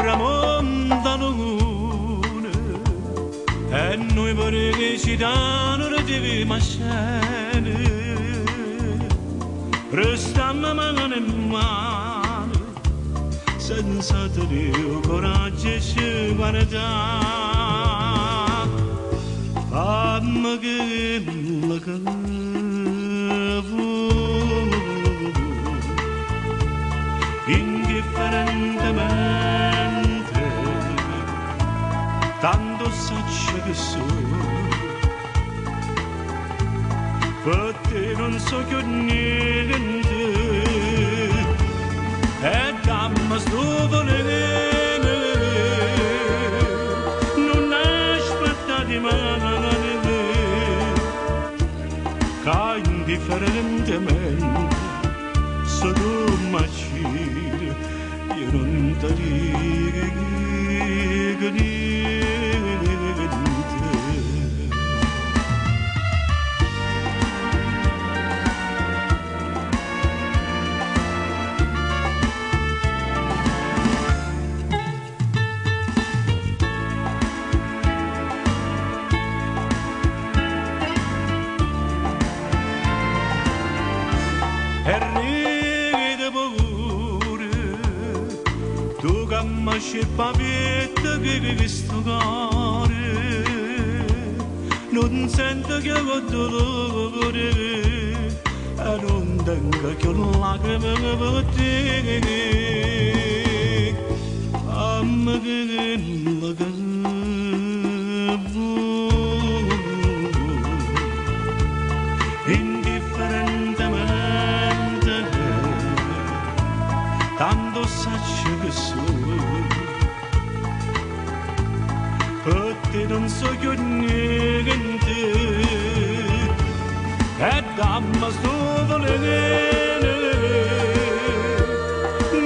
tramontano lune e noi pure che ci danno di mascene restiamo mano in mano senza tenere coraggio e ci guarda fammi che la cavo indifferentemente tanto saccio che sono per te non so più niente e dammi sto volere non aspetta di male che indifferentemente sono macine io non ti dico niente e ride pure tu che mi scippavietta che sto cuore non sento che ho dolore e non tengo che lacrime per te fammi che la cavo indifferentemente tanto saccio che sono per te non so più niente e dammi sto volere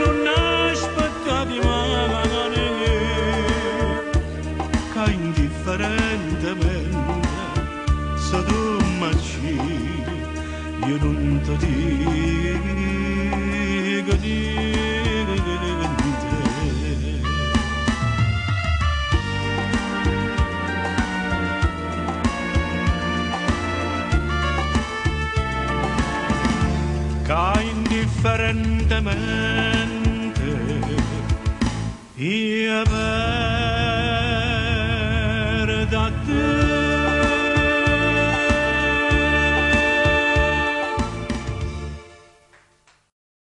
non aspetta di male che indifferentemente sono macine io non ti dico niente che indifferentemente io